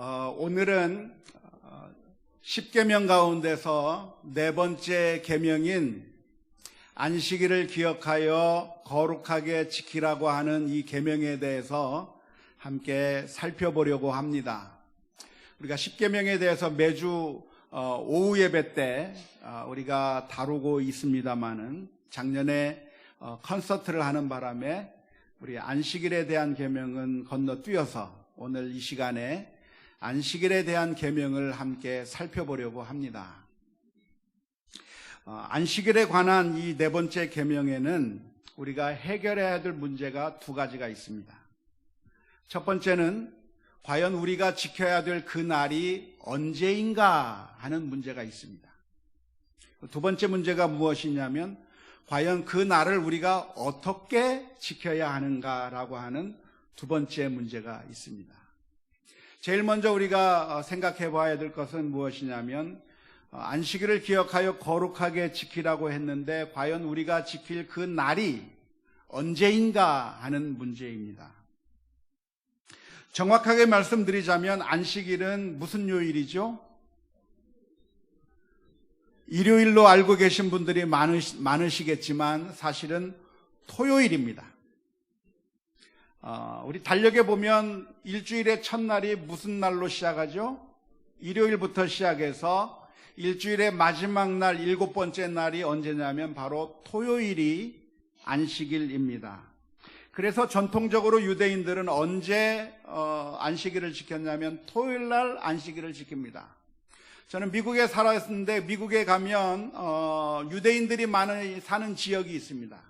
오늘은 10계명 가운데서 네 번째 계명인 안식일을 기억하여 거룩하게 지키라고 하는 이 계명에 대해서 함께 살펴보려고 합니다. 우리가 10계명에 대해서 매주 오후 예배 때 우리가 다루고 있습니다마는 작년에 콘서트를 하는 바람에 우리 안식일에 대한 계명은 건너뛰어서 오늘 이 시간에 안식일에 대한 계명을 함께 살펴보려고 합니다. 안식일에 관한 이 네 번째 계명에는 우리가 해결해야 될 문제가 두 가지가 있습니다. 첫 번째는 과연 우리가 지켜야 될 그 날이 언제인가 하는 문제가 있습니다. 두 번째 문제가 무엇이냐면 과연 그 날을 우리가 어떻게 지켜야 하는가라고 하는 두 번째 문제가 있습니다. 제일 먼저 우리가 생각해 봐야 될 것은 무엇이냐면 안식일을 기억하여 거룩하게 지키라고 했는데 과연 우리가 지킬 그 날이 언제인가 하는 문제입니다. 정확하게 말씀드리자면 안식일은 무슨 요일이죠? 일요일로 알고 계신 분들이 많으시겠지만 사실은 토요일입니다. 우리 달력에 보면 일주일의 첫날이 무슨 날로 시작하죠? 일요일부터 시작해서 일주일의 마지막 날 7번째 날이 언제냐면 바로 토요일이 안식일입니다. 그래서 전통적으로 유대인들은 언제 안식일을 지켰냐면 토요일 날 안식일을 지킵니다. 저는 미국에 살았는데 미국에 가면 유대인들이 많이 사는 지역이 있습니다.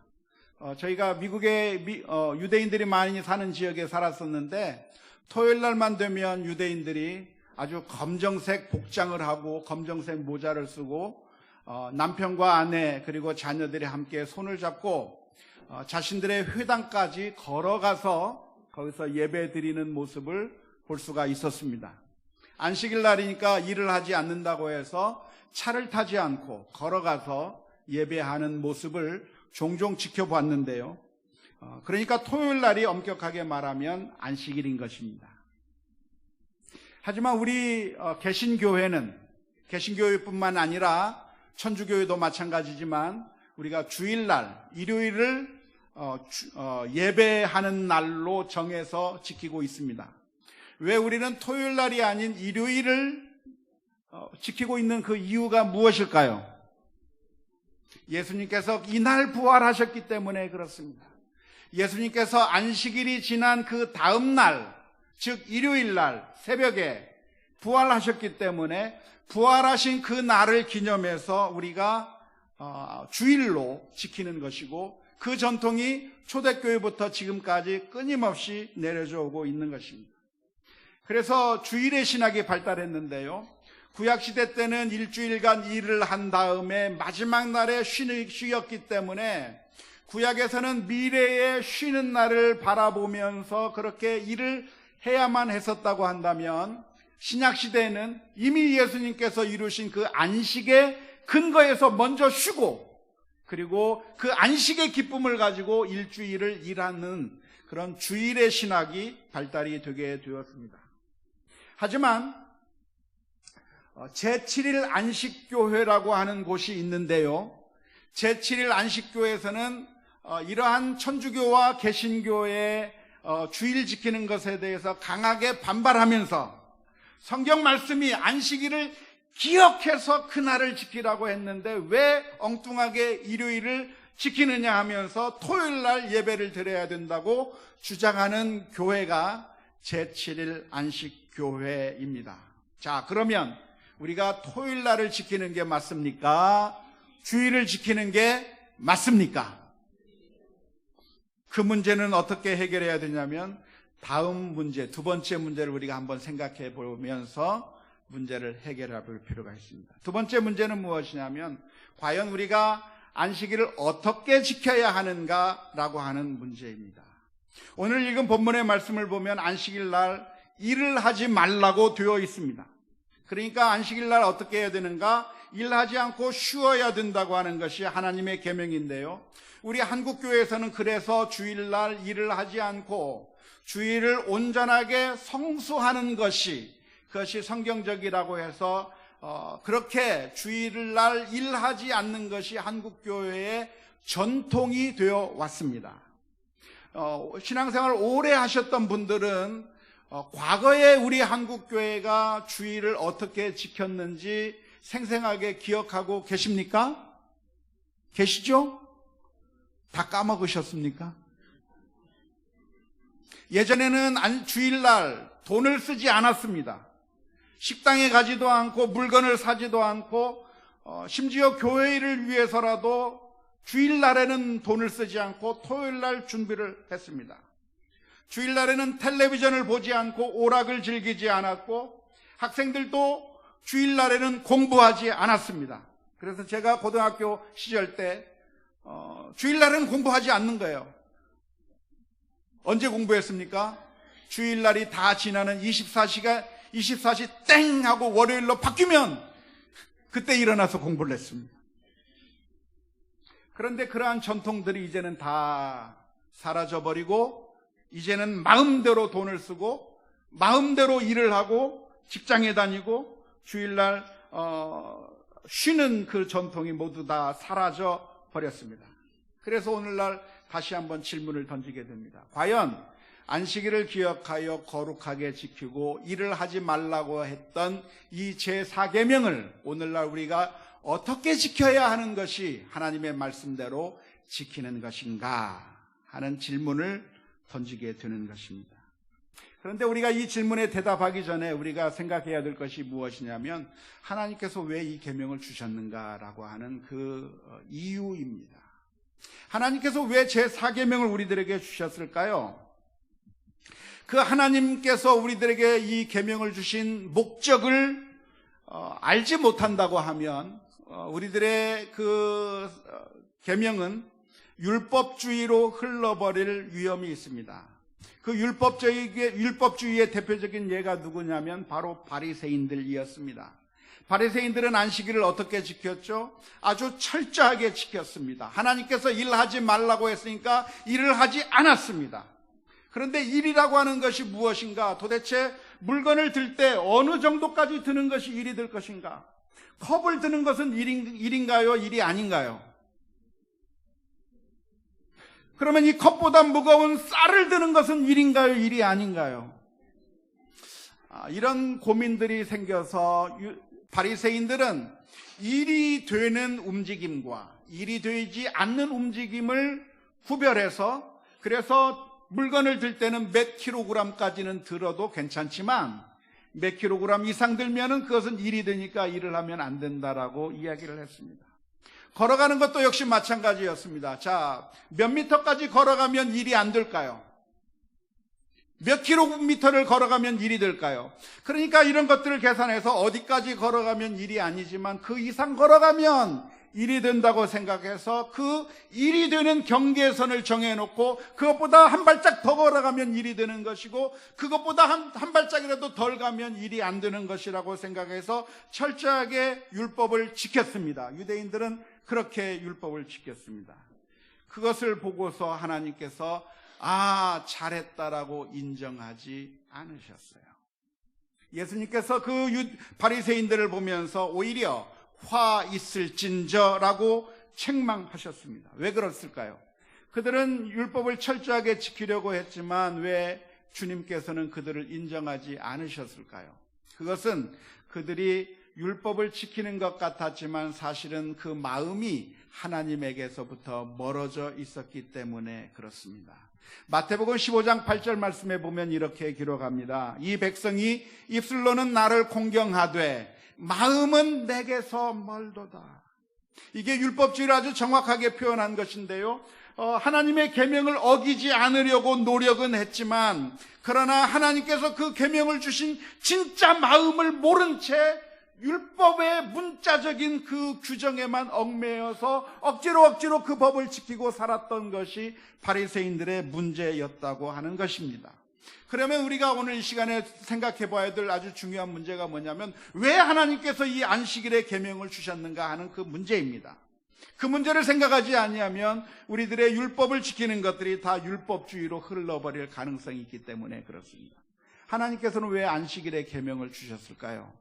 저희가 미국에 유대인들이 많이 사는 지역에 살았었는데 토요일 날만 되면 유대인들이 아주 검정색 복장을 하고 검정색 모자를 쓰고 남편과 아내 그리고 자녀들이 함께 손을 잡고 자신들의 회당까지 걸어가서 거기서 예배 드리는 모습을 볼 수가 있었습니다. 안식일 날이니까 일을 하지 않는다고 해서 차를 타지 않고 걸어가서 예배하는 모습을 종종 지켜봤는데요. 그러니까 토요일 날이 엄격하게 말하면 안식일인 것입니다. 하지만 우리 개신교회뿐만 아니라 천주교회도 마찬가지지만 우리가 주일날, 일요일을 예배하는 날로 정해서 지키고 있습니다. 왜 우리는 토요일 날이 아닌 일요일을 지키고 있는 그 이유가 무엇일까요? 예수님께서 이날 부활하셨기 때문에 그렇습니다. 예수님께서 안식일이 지난 그 다음 날, 즉 일요일 날 새벽에 부활하셨기 때문에 부활하신 그 날을 기념해서 우리가 주일로 지키는 것이고 그 전통이 초대교회부터 지금까지 끊임없이 내려져 오고 있는 것입니다. 그래서 주일의 신학이 발달했는데요. 구약시대 때는 일주일간 일을 한 다음에 마지막 날에 쉬었기 때문에 구약에서는 미래의 쉬는 날을 바라보면서 그렇게 일을 해야만 했었다고 한다면 신약시대에는 이미 예수님께서 이루신 그 안식의 근거에서 먼저 쉬고 그리고 그 안식의 기쁨을 가지고 일주일을 일하는 그런 주일의 신학이 발달이 되게 되었습니다. 하지만 제7일 안식교회라고 하는 곳이 있는데요. 제7일 안식교회에서는 이러한 천주교와 개신교의 주일 지키는 것에 대해서 강하게 반발하면서 성경 말씀이 안식일을 기억해서 그날을 지키라고 했는데 왜 엉뚱하게 일요일을 지키느냐 하면서 토요일 날 예배를 드려야 된다고 주장하는 교회가 제7일 안식교회입니다. 자, 그러면 우리가 토요일 날을 지키는 게 맞습니까? 주일을 지키는 게 맞습니까? 그 문제는 어떻게 해결해야 되냐면 다음 문제, 두 번째 문제를 우리가 한번 생각해 보면서 문제를 해결해 볼 필요가 있습니다. 두 번째 문제는 무엇이냐면 과연 우리가 안식일을 어떻게 지켜야 하는가라고 하는 문제입니다. 오늘 읽은 본문의 말씀을 보면 안식일 날 일을 하지 말라고 되어 있습니다. 그러니까 안식일 날 어떻게 해야 되는가? 일하지 않고 쉬어야 된다고 하는 것이 하나님의 계명인데요. 우리 한국교회에서는 그래서 주일날 일을 하지 않고 주일을 온전하게 성수하는 것이 그것이 성경적이라고 해서 그렇게 주일날 일하지 않는 것이 한국교회의 전통이 되어 왔습니다. 신앙생활을 오래 하셨던 분들은 과거에 우리 한국교회가 주일을 어떻게 지켰는지 생생하게 기억하고 계십니까? 계시죠? 다 까먹으셨습니까? 예전에는 주일날 돈을 쓰지 않았습니다. 식당에 가지도 않고 물건을 사지도 않고 심지어 교회를 위해서라도 주일날에는 돈을 쓰지 않고 토요일날 준비를 했습니다. 주일날에는 텔레비전을 보지 않고 오락을 즐기지 않았고 학생들도 주일날에는 공부하지 않았습니다. 그래서 제가 고등학교 시절 때 주일날에는 공부하지 않는 거예요. 언제 공부했습니까? 주일날이 다 지나는 24시 땡 하고 월요일로 바뀌면 그때 일어나서 공부를 했습니다. 그런데 그러한 전통들이 이제는 다 사라져버리고 이제는 마음대로 돈을 쓰고 마음대로 일을 하고 직장에 다니고 주일날 쉬는 그 전통이 모두 다 사라져 버렸습니다. 그래서 오늘날 다시 한번 질문을 던지게 됩니다. 과연 안식일을 기억하여 거룩하게 지키고 일을 하지 말라고 했던 이 제4계명을 오늘날 우리가 어떻게 지켜야 하는 것이 하나님의 말씀대로 지키는 것인가 하는 질문을 던지게 되는 것입니다. 그런데 우리가 이 질문에 대답하기 전에 우리가 생각해야 될 것이 무엇이냐면 하나님께서 왜 이 계명을 주셨는가라고 하는 그 이유입니다. 하나님께서 왜 제4계명을 우리들에게 주셨을까요? 그 하나님께서 우리들에게 이 계명을 주신 목적을 알지 못한다고 하면 우리들의 그 계명은 율법주의로 흘러버릴 위험이 있습니다. 그 율법주의의 대표적인 예가 누구냐면 바로 바리새인들이었습니다. 바리새인들은 안식일을 어떻게 지켰죠? 아주 철저하게 지켰습니다. 하나님께서 일하지 말라고 했으니까 일을 하지 않았습니다. 그런데 일이라고 하는 것이 무엇인가? 도대체 물건을 들 때 어느 정도까지 드는 것이 일이 될 것인가? 컵을 드는 것은 일인가요? 일이 아닌가요? 그러면 이 컵보다 무거운 쌀을 드는 것은 일인가요? 일이 아닌가요? 이런 고민들이 생겨서 바리새인들은 일이 되는 움직임과 일이 되지 않는 움직임을 구별해서 그래서 물건을 들 때는 몇 킬로그램까지는 들어도 괜찮지만 몇 킬로그램 이상 들면은 그것은 일이 되니까 일을 하면 안 된다라고 이야기를 했습니다. 걸어가는 것도 역시 마찬가지였습니다. 자, 몇 미터까지 걸어가면 일이 안 될까요? 몇 킬로미터를 걸어가면 일이 될까요? 그러니까 이런 것들을 계산해서 어디까지 걸어가면 일이 아니지만 그 이상 걸어가면 일이 된다고 생각해서 그 일이 되는 경계선을 정해놓고 그것보다 한 발짝 더 걸어가면 일이 되는 것이고 그것보다 한 발짝이라도 덜 가면 일이 안 되는 것이라고 생각해서 철저하게 율법을 지켰습니다. 유대인들은 그렇게 율법을 지켰습니다. 그것을 보고서 하나님께서 잘했다라고 인정하지 않으셨어요. 예수님께서 그 바리새인들을 보면서 오히려 화 있을진저라고 책망하셨습니다. 왜 그랬을까요? 그들은 율법을 철저하게 지키려고 했지만 왜 주님께서는 그들을 인정하지 않으셨을까요? 그것은 그들이 율법을 지키는 것 같았지만 사실은 그 마음이 하나님에게서부터 멀어져 있었기 때문에 그렇습니다. 마태복음 15장 8절 말씀에 보면 이렇게 기록합니다. 이 백성이 입술로는 나를 공경하되 마음은 내게서 멀도다. 이게 율법주의를 아주 정확하게 표현한 것인데요. 하나님의 계명을 어기지 않으려고 노력은 했지만 그러나 하나님께서 그 계명을 주신 진짜 마음을 모른 채 율법의 문자적인 그 규정에만 얽매여서 억지로 그 법을 지키고 살았던 것이 바리새인들의 문제였다고 하는 것입니다. 그러면 우리가 오늘 이 시간에 생각해 봐야 될 아주 중요한 문제가 뭐냐면 왜 하나님께서 이 안식일의 계명을 주셨는가 하는 그 문제입니다. 그 문제를 생각하지 아니하면 우리들의 율법을 지키는 것들이 다 율법주의로 흘러버릴 가능성이 있기 때문에 그렇습니다. 하나님께서는 왜 안식일의 계명을 주셨을까요?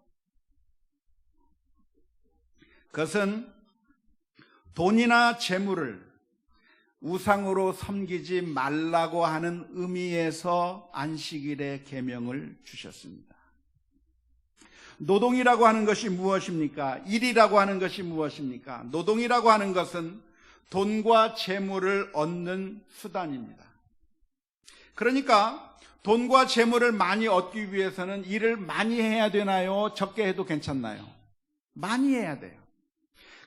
그것은 돈이나 재물을 우상으로 섬기지 말라고 하는 의미에서 안식일의 계명을 주셨습니다. 노동이라고 하는 것이 무엇입니까? 일이라고 하는 것이 무엇입니까? 노동이라고 하는 것은 돈과 재물을 얻는 수단입니다. 그러니까 돈과 재물을 많이 얻기 위해서는 일을 많이 해야 되나요? 적게 해도 괜찮나요? 많이 해야 돼요.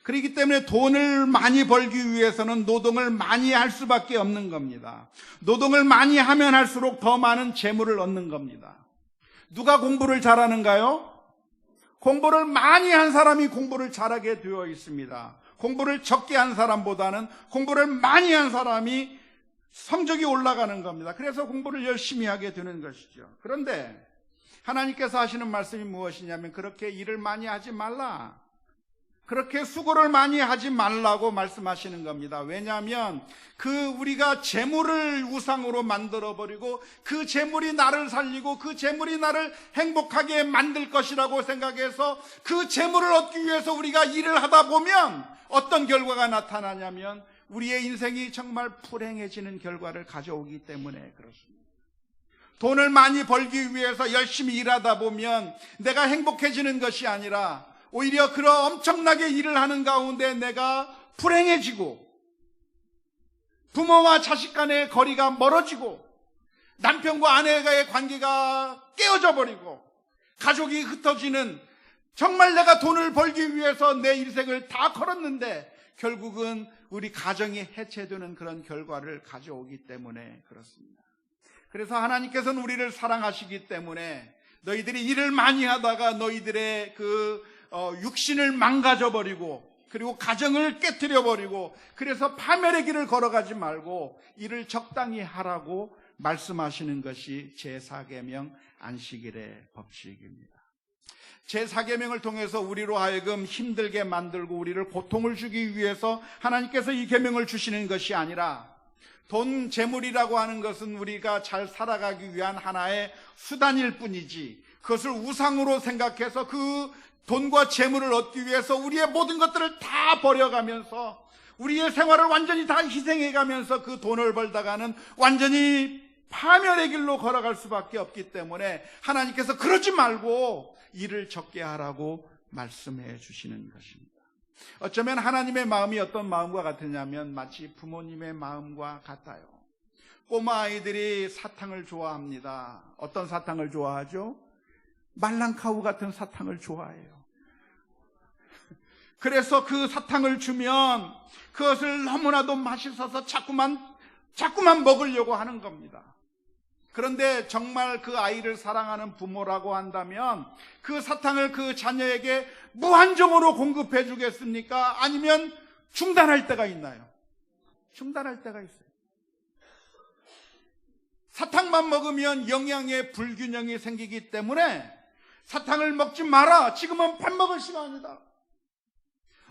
그렇기 때문에 돈을 많이 벌기 위해서는 노동을 많이 할 수밖에 없는 겁니다. 노동을 많이 하면 할수록 더 많은 재물을 얻는 겁니다. 누가 공부를 잘하는가요? 공부를 많이 한 사람이 공부를 잘하게 되어 있습니다. 공부를 적게 한 사람보다는 공부를 많이 한 사람이 성적이 올라가는 겁니다. 그래서 공부를 열심히 하게 되는 것이죠. 그런데 하나님께서 하시는 말씀이 무엇이냐면 그렇게 일을 많이 하지 말라. 그렇게 수고를 많이 하지 말라고 말씀하시는 겁니다. 왜냐하면 우리가 재물을 우상으로 만들어버리고 그 재물이 나를 살리고 그 재물이 나를 행복하게 만들 것이라고 생각해서 그 재물을 얻기 위해서 우리가 일을 하다 보면 어떤 결과가 나타나냐면 우리의 인생이 정말 불행해지는 결과를 가져오기 때문에 그렇습니다. 돈을 많이 벌기 위해서 열심히 일하다 보면 내가 행복해지는 것이 아니라 오히려 그런 엄청나게 일을 하는 가운데 내가 불행해지고 부모와 자식 간의 거리가 멀어지고 남편과 아내와의 관계가 깨어져 버리고 가족이 흩어지는 정말 내가 돈을 벌기 위해서 내 인생을 다 걸었는데 결국은 우리 가정이 해체되는 그런 결과를 가져오기 때문에 그렇습니다. 그래서 하나님께서는 우리를 사랑하시기 때문에 너희들이 일을 많이 하다가 너희들의 육신을 망가져버리고 그리고 가정을 깨트려버리고 그래서 파멸의 길을 걸어가지 말고 일을 적당히 하라고 말씀하시는 것이 제4계명 안식일의 법칙입니다. 제4계명을 통해서 우리로 하여금 힘들게 만들고 우리를 고통을 주기 위해서 하나님께서 이 계명을 주시는 것이 아니라 돈, 재물이라고 하는 것은 우리가 잘 살아가기 위한 하나의 수단일 뿐이지 그것을 우상으로 생각해서 그 돈과 재물을 얻기 위해서 우리의 모든 것들을 다 버려가면서 우리의 생활을 완전히 다 희생해가면서 그 돈을 벌다가는 완전히 파멸의 길로 걸어갈 수밖에 없기 때문에 하나님께서 그러지 말고 일을 적게 하라고 말씀해 주시는 것입니다. 어쩌면 하나님의 마음이 어떤 마음과 같으냐면 마치 부모님의 마음과 같아요. 꼬마 아이들이 사탕을 좋아합니다. 어떤 사탕을 좋아하죠? 말랑카우 같은 사탕을 좋아해요. 그래서 그 사탕을 주면 그것을 너무나도 맛있어서 자꾸만 먹으려고 하는 겁니다. 그런데 정말 그 아이를 사랑하는 부모라고 한다면 그 사탕을 그 자녀에게 무한정으로 공급해 주겠습니까? 아니면 중단할 때가 있나요? 중단할 때가 있어요. 사탕만 먹으면 영양의 불균형이 생기기 때문에 사탕을 먹지 마라. 지금은 밥 먹을 시간이다.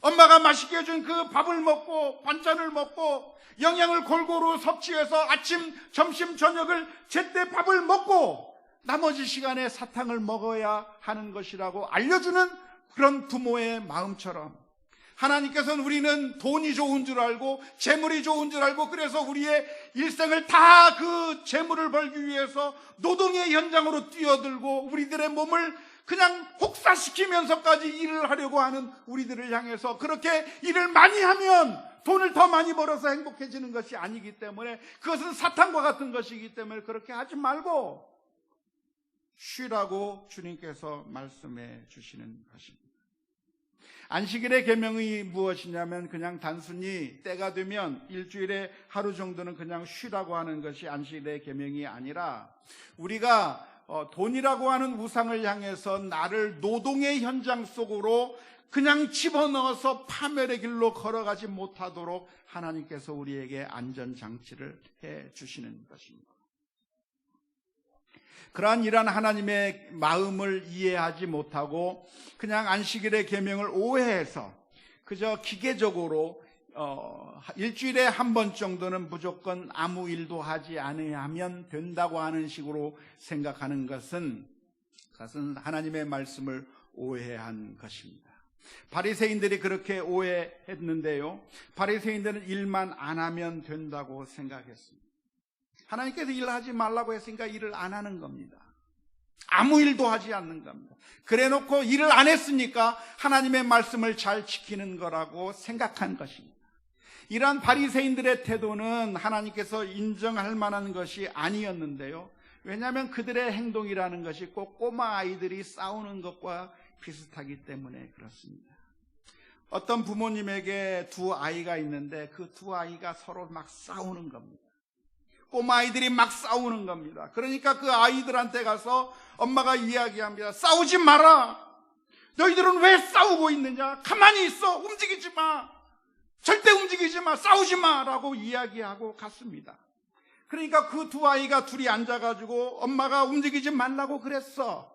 엄마가 맛있게 해준 그 밥을 먹고 반찬을 먹고 영양을 골고루 섭취해서 아침, 점심, 저녁을 제때 밥을 먹고 나머지 시간에 사탕을 먹어야 하는 것이라고 알려주는 그런 부모의 마음처럼 하나님께서는 우리는 돈이 좋은 줄 알고 재물이 좋은 줄 알고 그래서 우리의 일생을 다 그 재물을 벌기 위해서 노동의 현장으로 뛰어들고 우리들의 몸을 그냥 혹사시키면서까지 일을 하려고 하는 우리들을 향해서 그렇게 일을 많이 하면 돈을 더 많이 벌어서 행복해지는 것이 아니기 때문에 그것은 사탄과 같은 것이기 때문에 그렇게 하지 말고 쉬라고 주님께서 말씀해 주시는 것입니다. 안식일의 계명이 무엇이냐면 그냥 단순히 때가 되면 일주일에 하루 정도는 그냥 쉬라고 하는 것이 안식일의 계명이 아니라 우리가 돈이라고 하는 우상을 향해서 나를 노동의 현장 속으로 그냥 집어넣어서 파멸의 길로 걸어가지 못하도록 하나님께서 우리에게 안전장치를 해 주시는 것입니다. 그러한 이러한 하나님의 마음을 이해하지 못하고 그냥 안식일의 계명을 오해해서 그저 기계적으로 일주일에 한 번 정도는 무조건 아무 일도 하지 않으면 된다고 하는 식으로 생각하는 것은 하나님의 말씀을 오해한 것입니다. 바리새인들이 그렇게 오해했는데요, 바리새인들은 일만 안 하면 된다고 생각했습니다. 하나님께서 일하지 말라고 했으니까 일을 안 하는 겁니다. 아무 일도 하지 않는 겁니다. 그래놓고 일을 안 했으니까 하나님의 말씀을 잘 지키는 거라고 생각한 것입니다. 이러한 바리새인들의 태도는 하나님께서 인정할 만한 것이 아니었는데요, 왜냐하면 그들의 행동이라는 것이 꼭 꼬마 아이들이 싸우는 것과 비슷하기 때문에 그렇습니다. 어떤 부모님에게 두 아이가 있는데 그 두 아이가 서로 막 싸우는 겁니다. 꼬마 아이들이 막 싸우는 겁니다. 그러니까 그 아이들한테 가서 엄마가 이야기합니다. 싸우지 마라. 너희들은 왜 싸우고 있느냐? 가만히 있어. 움직이지 마. 절대 움직이지 마. 싸우지 마. 라고 이야기하고 갔습니다. 그러니까 그 두 아이가 둘이 앉아가지고 엄마가 움직이지 말라고 그랬어.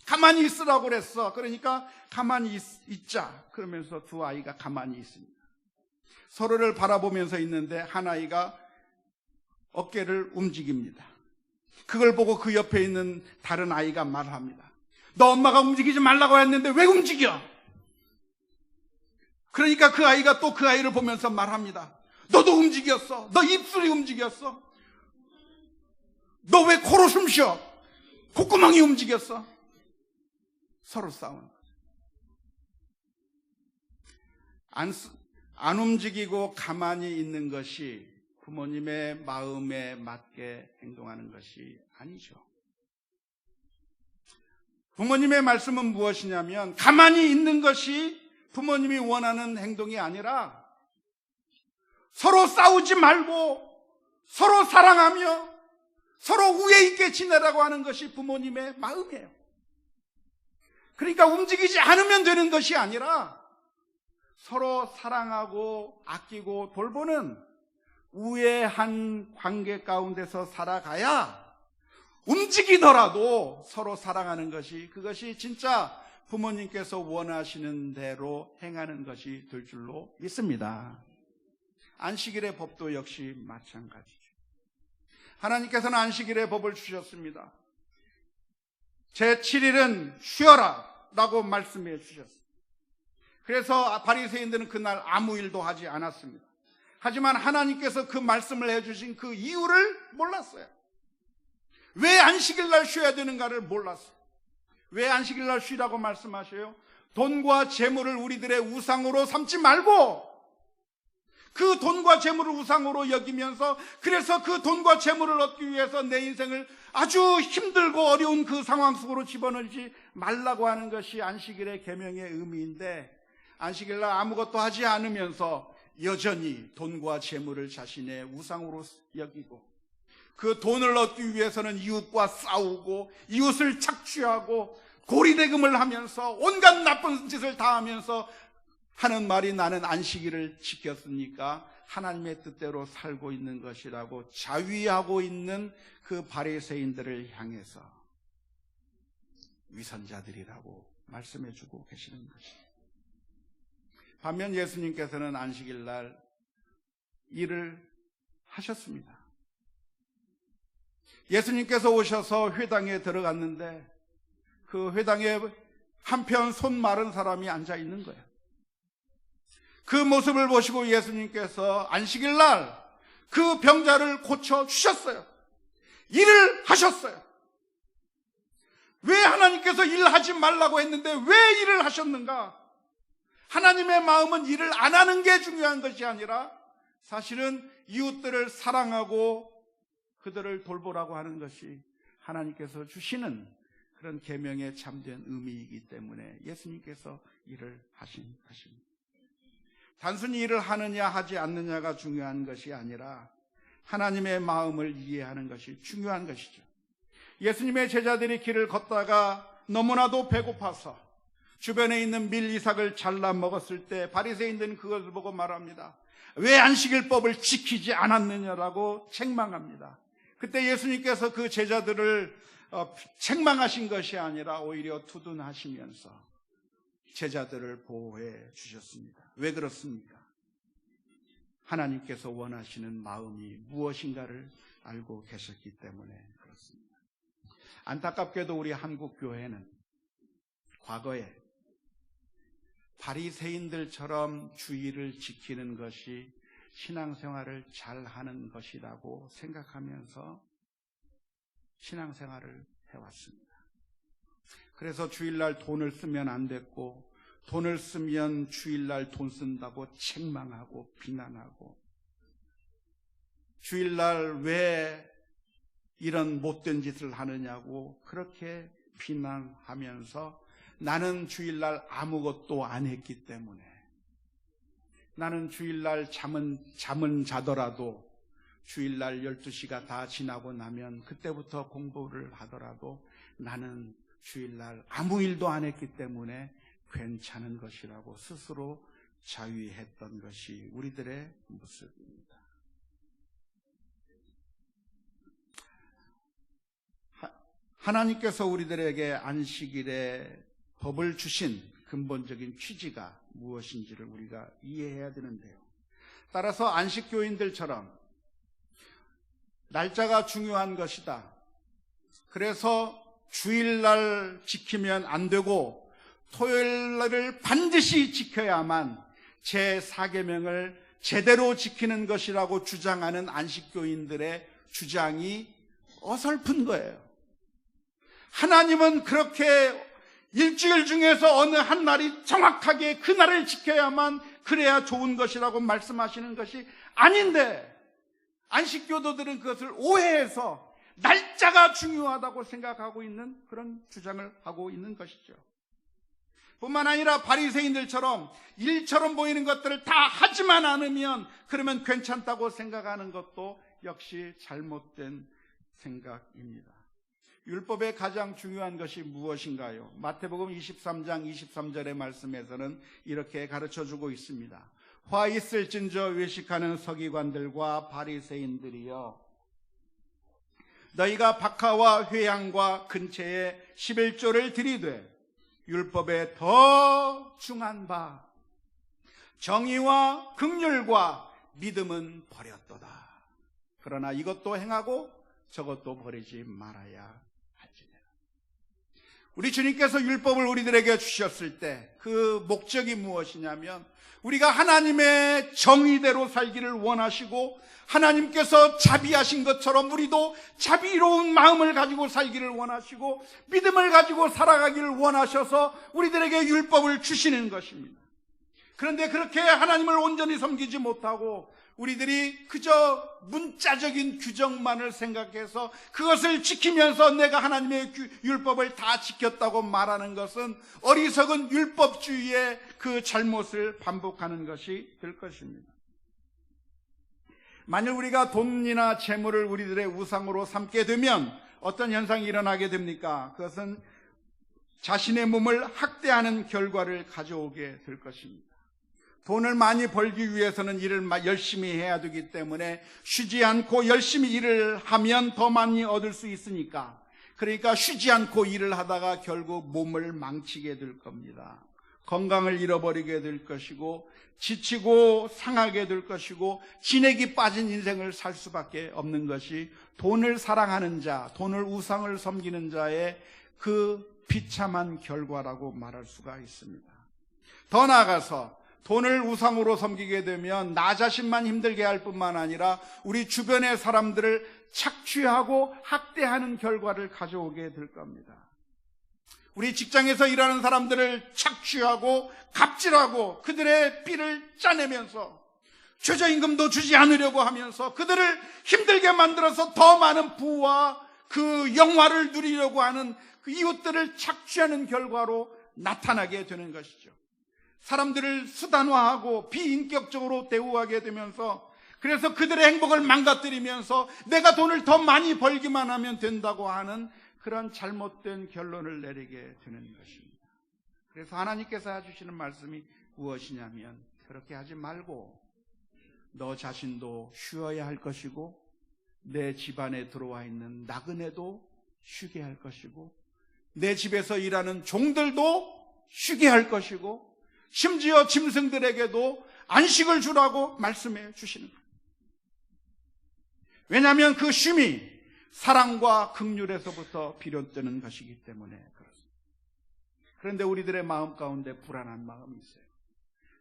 가만히 있으라고 그랬어. 그러니까 가만히 있자. 그러면서 두 아이가 가만히 있습니다. 서로를 바라보면서 있는데 한 아이가 어깨를 움직입니다. 그걸 보고 그 옆에 있는 다른 아이가 말합니다. 너 엄마가 움직이지 말라고 했는데 왜 움직여? 그러니까 그 아이가 또 그 아이를 보면서 말합니다. 너도 움직였어. 너 입술이 움직였어. 너 왜 코로 숨 쉬어? 콧구멍이 움직였어. 서로 싸우는 거죠. 안 움직이고 가만히 있는 것이 부모님의 마음에 맞게 행동하는 것이 아니죠. 부모님의 말씀은 무엇이냐면 가만히 있는 것이 부모님이 원하는 행동이 아니라 서로 싸우지 말고 서로 사랑하며 서로 우애 있게 지내라고 하는 것이 부모님의 마음이에요. 그러니까 움직이지 않으면 되는 것이 아니라 서로 사랑하고 아끼고 돌보는 우애한 관계 가운데서 살아가야 움직이더라도 서로 사랑하는 것이, 그것이 진짜 부모님께서 원하시는 대로 행하는 것이 될 줄로 믿습니다. 안식일의 법도 역시 마찬가지죠. 하나님께서는 안식일의 법을 주셨습니다. 제7일은 쉬어라 라고 말씀해 주셨습니다. 그래서 바리새인들은 그날 아무 일도 하지 않았습니다. 하지만 하나님께서 그 말씀을 해주신 그 이유를 몰랐어요. 왜 안식일날 쉬어야 되는가를 몰랐어요. 왜 안식일날 쉬라고 말씀하셔요? 돈과 재물을 우리들의 우상으로 삼지 말고 그 돈과 재물을 우상으로 여기면서, 그래서 그 돈과 재물을 얻기 위해서 내 인생을 아주 힘들고 어려운 그 상황 속으로 집어넣지 말라고 하는 것이 안식일의 계명의 의미인데, 안식일날 아무것도 하지 않으면서 여전히 돈과 재물을 자신의 우상으로 여기고, 그 돈을 얻기 위해서는 이웃과 싸우고 이웃을 착취하고 고리대금을 하면서 온갖 나쁜 짓을 다 하면서 하는 말이 나는 안식일을 지켰으니까 하나님의 뜻대로 살고 있는 것이라고 자위하고 있는 그 바리새인들을 향해서 위선자들이라고 말씀해 주고 계시는 것입니다. 반면 예수님께서는 안식일날 일을 하셨습니다. 예수님께서 오셔서 회당에 들어갔는데 그 회당에 한편 손 마른 사람이 앉아 있는 거예요. 그 모습을 보시고 예수님께서 안식일날 그 병자를 고쳐주셨어요. 일을 하셨어요. 왜 하나님께서 일하지 말라고 했는데 왜 일을 하셨는가? 하나님의 마음은 일을 안 하는 게 중요한 것이 아니라 사실은 이웃들을 사랑하고 그들을 돌보라고 하는 것이 하나님께서 주시는 그런 계명에 참된 의미이기 때문에 예수님께서 일을 하신 것입니다. 단순히 일을 하느냐 하지 않느냐가 중요한 것이 아니라 하나님의 마음을 이해하는 것이 중요한 것이죠. 예수님의 제자들이 길을 걷다가 너무나도 배고파서 주변에 있는 밀 이삭을 잘라 먹었을 때 바리새인들은 그것을 보고 말합니다. 왜 안식일법을 지키지 않았느냐라고 책망합니다. 그때 예수님께서 그 제자들을 책망하신 것이 아니라 오히려 투둔하시면서 제자들을 보호해 주셨습니다. 왜 그렇습니까? 하나님께서 원하시는 마음이 무엇인가를 알고 계셨기 때문에 그렇습니다. 안타깝게도 우리 한국 교회는 과거에 바리새인들처럼 주의를 지키는 것이 신앙생활을 잘하는 것이라고 생각하면서 신앙생활을 해왔습니다. 그래서 주일날 돈을 쓰면 안 됐고, 돈을 쓰면 주일날 돈 쓴다고 책망하고 비난하고, 주일날 왜 이런 못된 짓을 하느냐고 그렇게 비난하면서 나는 주일날 아무것도 안 했기 때문에, 나는 주일날 잠은 자더라도 주일날 12시가 다 지나고 나면 그때부터 공부를 하더라도 나는 주일날 아무 일도 안 했기 때문에 괜찮은 것이라고 스스로 자위했던 것이 우리들의 모습입니다. 하나님께서 우리들에게 안식일에 법을 주신 근본적인 취지가 무엇인지를 우리가 이해해야 되는데요. 따라서 안식교인들처럼 날짜가 중요한 것이다, 그래서 주일날 지키면 안 되고 토요일날을 반드시 지켜야만 제4계명을 제대로 지키는 것이라고 주장하는 안식교인들의 주장이 어설픈 거예요. 하나님은 그렇게 일주일 중에서 어느 한 날이 정확하게 그 날을 지켜야만 그래야 좋은 것이라고 말씀하시는 것이 아닌데, 안식교도들은 그것을 오해해서 날짜가 중요하다고 생각하고 있는 그런 주장을 하고 있는 것이죠. 뿐만 아니라 바리새인들처럼 일처럼 보이는 것들을 다 하지만 않으면 그러면 괜찮다고 생각하는 것도 역시 잘못된 생각입니다. 율법의 가장 중요한 것이 무엇인가요? 마태복음 23장 23절의 말씀에서는 이렇게 가르쳐주고 있습니다. 화 있을진저 외식하는 서기관들과 바리새인들이여, 너희가 박하와 회향과 근처에 11조를 들이되 율법에 더 중한 바 정의와 긍휼과 믿음은 버렸도다. 그러나 이것도 행하고 저것도 버리지 말아야 할지니라. 우리 주님께서 율법을 우리들에게 주셨을 때 그 목적이 무엇이냐면, 우리가 하나님의 정의대로 살기를 원하시고 하나님께서 자비하신 것처럼 우리도 자비로운 마음을 가지고 살기를 원하시고 믿음을 가지고 살아가기를 원하셔서 우리들에게 율법을 주시는 것입니다. 그런데 그렇게 하나님을 온전히 섬기지 못하고 우리들이 그저 문자적인 규정만을 생각해서 그것을 지키면서 내가 하나님의 율법을 다 지켰다고 말하는 것은 어리석은 율법주의의 그 잘못을 반복하는 것이 될 것입니다. 만일 우리가 돈이나 재물을 우리들의 우상으로 삼게 되면 어떤 현상이 일어나게 됩니까? 그것은 자신의 몸을 학대하는 결과를 가져오게 될 것입니다. 돈을 많이 벌기 위해서는 일을 열심히 해야 되기 때문에 쉬지 않고 열심히 일을 하면 더 많이 얻을 수 있으니까, 그러니까 쉬지 않고 일을 하다가 결국 몸을 망치게 될 겁니다. 건강을 잃어버리게 될 것이고 지치고 상하게 될 것이고 진액이 빠진 인생을 살 수밖에 없는 것이 돈을 사랑하는 자, 돈을 우상을 섬기는 자의 그 비참한 결과라고 말할 수가 있습니다. 더 나아가서 돈을 우상으로 섬기게 되면 나 자신만 힘들게 할 뿐만 아니라 우리 주변의 사람들을 착취하고 학대하는 결과를 가져오게 될 겁니다. 우리 직장에서 일하는 사람들을 착취하고 갑질하고 그들의 피를 짜내면서 최저임금도 주지 않으려고 하면서 그들을 힘들게 만들어서 더 많은 부와 그 영화를 누리려고 하는 그 이웃들을 착취하는 결과로 나타나게 되는 것이죠. 사람들을 수단화하고 비인격적으로 대우하게 되면서, 그래서 그들의 행복을 망가뜨리면서 내가 돈을 더 많이 벌기만 하면 된다고 하는 그런 잘못된 결론을 내리게 되는 것입니다. 그래서 하나님께서 해주시는 말씀이 무엇이냐면, 그렇게 하지 말고 너 자신도 쉬어야 할 것이고 내 집안에 들어와 있는 나그네도 쉬게 할 것이고 내 집에서 일하는 종들도 쉬게 할 것이고 심지어 짐승들에게도 안식을 주라고 말씀해 주시는 거예요. 왜냐하면 그 쉼이 사랑과 긍휼에서부터 비롯되는 것이기 때문에 그렇습니다. 그런데 우리들의 마음 가운데 불안한 마음이 있어요.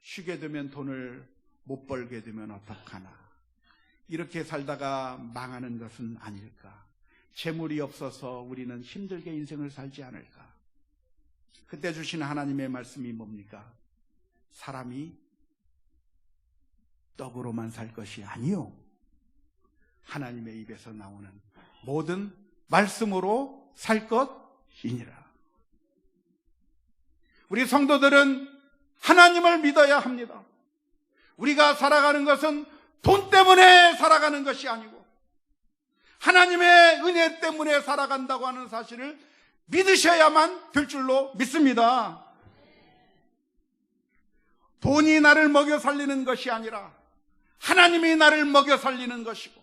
쉬게 되면 돈을 못 벌게 되면 어떡하나. 이렇게 살다가 망하는 것은 아닐까. 재물이 없어서 우리는 힘들게 인생을 살지 않을까. 그때 주신 하나님의 말씀이 뭡니까? 사람이 떡으로만 살 것이 아니요, 하나님의 입에서 나오는 모든 말씀으로 살 것이니라. 우리 성도들은 하나님을 믿어야 합니다. 우리가 살아가는 것은 돈 때문에 살아가는 것이 아니고 하나님의 은혜 때문에 살아간다고 하는 사실을 믿으셔야만 될 줄로 믿습니다. 돈이 나를 먹여 살리는 것이 아니라 하나님이 나를 먹여 살리는 것이고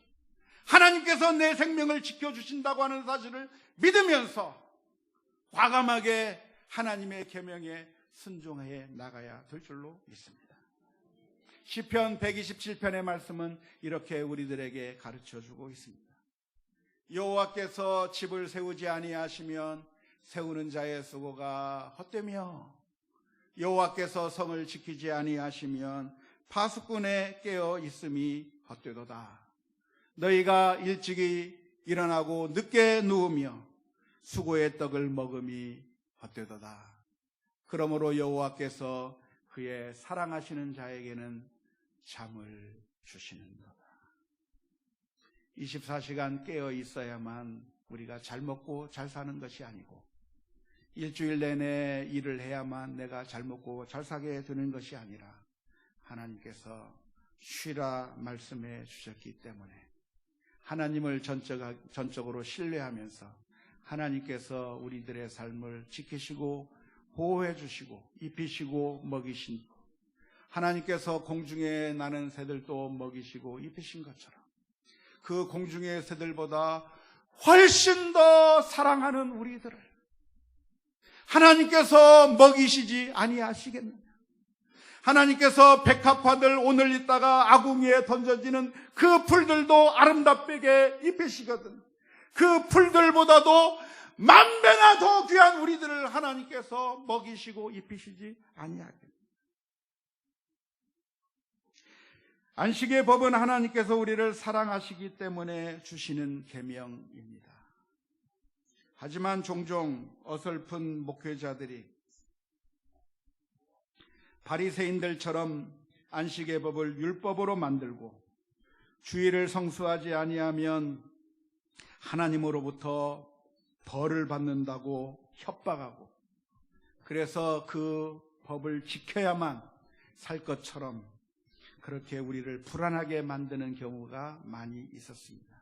하나님께서 내 생명을 지켜주신다고 하는 사실을 믿으면서 과감하게 하나님의 계명에 순종해 나가야 될 줄로 믿습니다. 시편 127편의 말씀은 이렇게 우리들에게 가르쳐주고 있습니다. 여호와께서 집을 세우지 아니하시면 세우는 자의 수고가 헛되며 여호와께서 성을 지키지 아니하시면 파수꾼의 깨어 있음이 헛되도다. 너희가 일찍이 일어나고 늦게 누우며 수고의 떡을 먹음이 헛되도다. 그러므로 여호와께서 그의 사랑하시는 자에게는 잠을 주시는도다. 24시간 깨어 있어야만 우리가 잘 먹고 잘 사는 것이 아니고 일주일 내내 일을 해야만 내가 잘 먹고 잘 사게 되는 것이 아니라 하나님께서 쉬라 말씀해 주셨기 때문에 하나님을 전적으로 신뢰하면서 하나님께서 우리들의 삶을 지키시고 보호해 주시고 입히시고 먹이신, 하나님께서 공중에 나는 새들도 먹이시고 입히신 것처럼 그 공중의 새들보다 훨씬 더 사랑하는 우리들을 하나님께서 먹이시지 아니하시겠느냐. 하나님께서 백합화들 오늘 있다가 아궁이에 던져지는 그 풀들도 아름답게 입히시거든. 그 풀들보다도 만 배나 더 귀한 우리들을 하나님께서 먹이시고 입히시지 아니하겠느냐. 안식의 법은 하나님께서 우리를 사랑하시기 때문에 주시는 계명입니다. 하지만 종종 어설픈 목회자들이 바리새인들처럼 안식의 법을 율법으로 만들고 주일을 성수하지 아니하면 하나님으로부터 벌을 받는다고 협박하고 그래서 그 법을 지켜야만 살 것처럼 그렇게 우리를 불안하게 만드는 경우가 많이 있었습니다.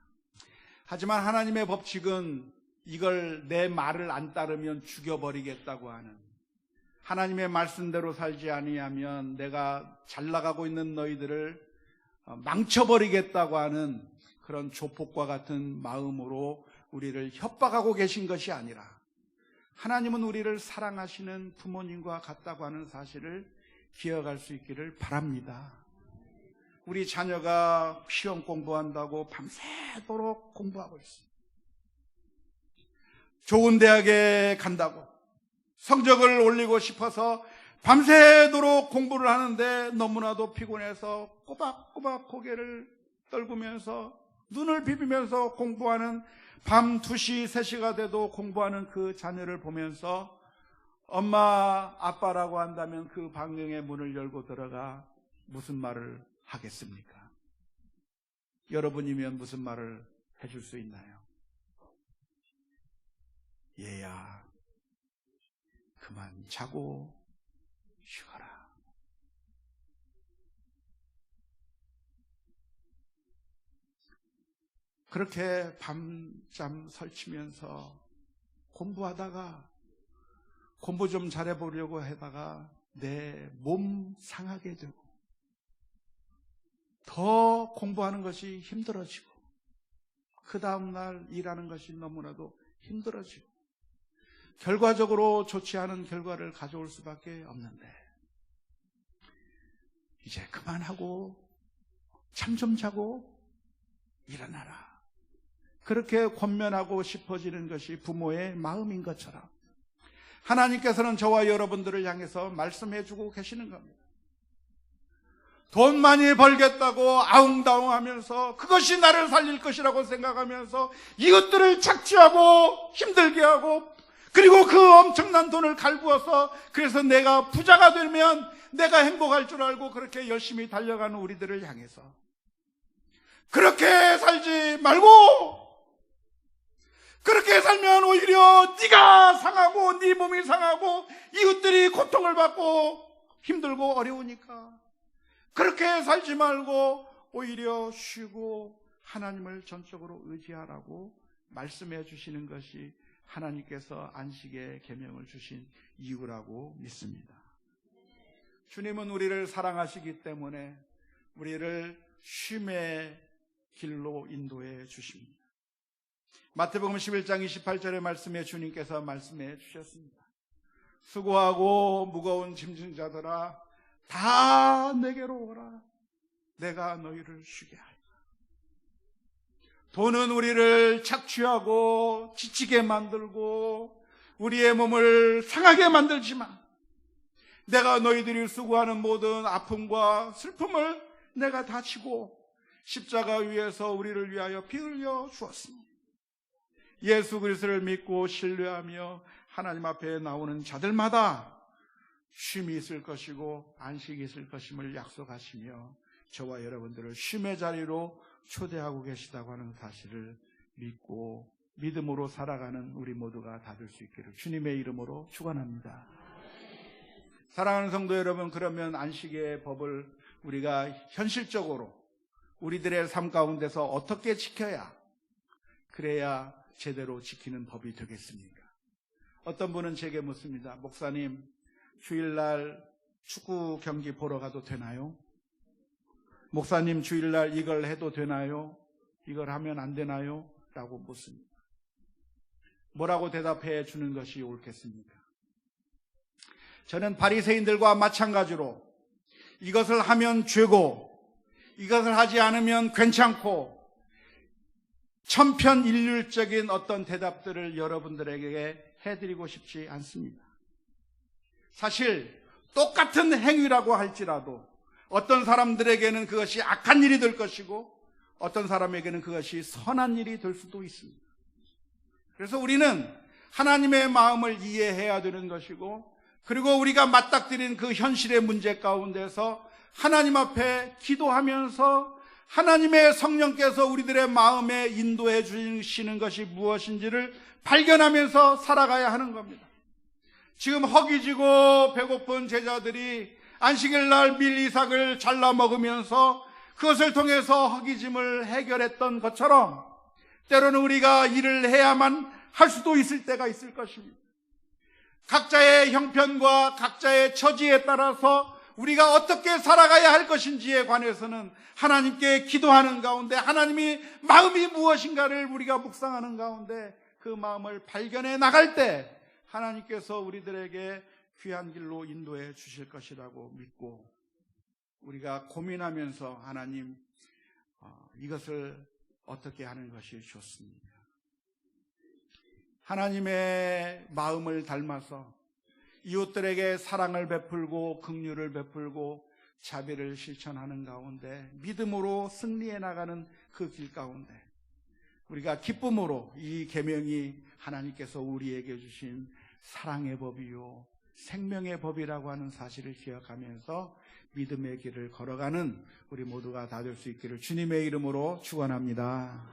하지만 하나님의 법칙은 이걸 내 말을 안 따르면 죽여버리겠다고 하는, 하나님의 말씀대로 살지 아니하면 내가 잘 나가고 있는 너희들을 망쳐버리겠다고 하는 그런 조폭과 같은 마음으로 우리를 협박하고 계신 것이 아니라 하나님은 우리를 사랑하시는 부모님과 같다고 하는 사실을 기억할 수 있기를 바랍니다. 우리 자녀가 시험 공부한다고 밤새도록 공부하고 있습니다. 좋은 대학에 간다고 성적을 올리고 싶어서 밤새도록 공부를 하는데 너무나도 피곤해서 꼬박꼬박 고개를 떨구면서 눈을 비비면서 공부하는 밤 2시, 3시가 돼도 공부하는 그 자녀를 보면서 엄마, 아빠라고 한다면 그 방명의 문을 열고 들어가 무슨 말을 하겠습니까? 여러분이면 무슨 말을 해줄 수 있나요? 얘야, 그만 자고 쉬어라. 그렇게 밤잠 설치면서 공부하다가 공부 좀 잘해보려고 하다가 내 몸 상하게 되고 더 공부하는 것이 힘들어지고 그 다음날 일하는 것이 너무나도 힘들어지고 결과적으로 좋지 않은 결과를 가져올 수밖에 없는데 이제 그만하고 잠 좀 자고 일어나라. 그렇게 권면하고 싶어지는 것이 부모의 마음인 것처럼 하나님께서는 저와 여러분들을 향해서 말씀해 주고 계시는 겁니다. 돈 많이 벌겠다고 아웅다웅하면서 그것이 나를 살릴 것이라고 생각하면서 이것들을 착취하고 힘들게 하고 그리고 그 엄청난 돈을 갈구어서 그래서 내가 부자가 되면 내가 행복할 줄 알고 그렇게 열심히 달려가는 우리들을 향해서 그렇게 살지 말고 그렇게 살면 오히려 네가 상하고 네 몸이 상하고 이웃들이 고통을 받고 힘들고 어려우니까 그렇게 살지 말고 오히려 쉬고 하나님을 전적으로 의지하라고 말씀해 주시는 것이 하나님께서 안식의 계명을 주신 이유라고 믿습니다. 주님은 우리를 사랑하시기 때문에 우리를 쉼의 길로 인도해 주십니다. 마태복음 11장 28절의 말씀에 주님께서 말씀해 주셨습니다. 수고하고 무거운 짐진 자들아 다 내게로 오라. 내가 너희를 쉬게 하리라. 돈은 우리를 착취하고 지치게 만들고 우리의 몸을 상하게 만들지만 내가 너희들이 수고하는 모든 아픔과 슬픔을 내가 다 지고 십자가 위에서 우리를 위하여 피 흘려 주었습니다. 예수 그리스도를 믿고 신뢰하며 하나님 앞에 나오는 자들마다 쉼이 있을 것이고 안식이 있을 것임을 약속하시며 저와 여러분들을 쉼의 자리로 초대하고 계시다고 하는 사실을 믿고 믿음으로 살아가는 우리 모두가 다 될 수 있기를 주님의 이름으로 축원합니다. 사랑하는 성도 여러분, 그러면 안식의 법을 우리가 현실적으로 우리들의 삶 가운데서 어떻게 지켜야 그래야 제대로 지키는 법이 되겠습니까? 어떤 분은 제게 묻습니다. 목사님, 주일날 축구 경기 보러 가도 되나요? 목사님, 주일날 이걸 해도 되나요? 이걸 하면 안 되나요? 라고 묻습니다. 뭐라고 대답해 주는 것이 옳겠습니까? 저는 바리새인들과 마찬가지로 이것을 하면 죄고 이것을 하지 않으면 괜찮고 천편일률적인 어떤 대답들을 여러분들에게 해드리고 싶지 않습니다. 사실 똑같은 행위라고 할지라도 어떤 사람들에게는 그것이 악한 일이 될 것이고 어떤 사람에게는 그것이 선한 일이 될 수도 있습니다. 그래서 우리는 하나님의 마음을 이해해야 되는 것이고 그리고 우리가 맞닥뜨린 그 현실의 문제 가운데서 하나님 앞에 기도하면서 하나님의 성령께서 우리들의 마음에 인도해 주시는 것이 무엇인지를 발견하면서 살아가야 하는 겁니다. 지금 허기지고 배고픈 제자들이 안식일 날 밀이삭을 잘라 먹으면서 그것을 통해서 허기짐을 해결했던 것처럼 때로는 우리가 일을 해야만 할 수도 있을 때가 있을 것입니다. 각자의 형편과 각자의 처지에 따라서 우리가 어떻게 살아가야 할 것인지에 관해서는 하나님께 기도하는 가운데 하나님이 마음이 무엇인가를 우리가 묵상하는 가운데 그 마음을 발견해 나갈 때 하나님께서 우리들에게 귀한 길로 인도해 주실 것이라고 믿고 우리가 고민하면서 하나님 이것을 어떻게 하는 것이 좋습니까? 하나님의 마음을 닮아서 이웃들에게 사랑을 베풀고 긍휼을 베풀고 자비를 실천하는 가운데 믿음으로 승리해 나가는 그 길 가운데 우리가 기쁨으로 이 계명이 하나님께서 우리에게 주신 사랑의 법이요 생명의 법이라고 하는 사실을 기억하면서 믿음의 길을 걸어가는 우리 모두가 다 될 수 있기를 주님의 이름으로 축원합니다.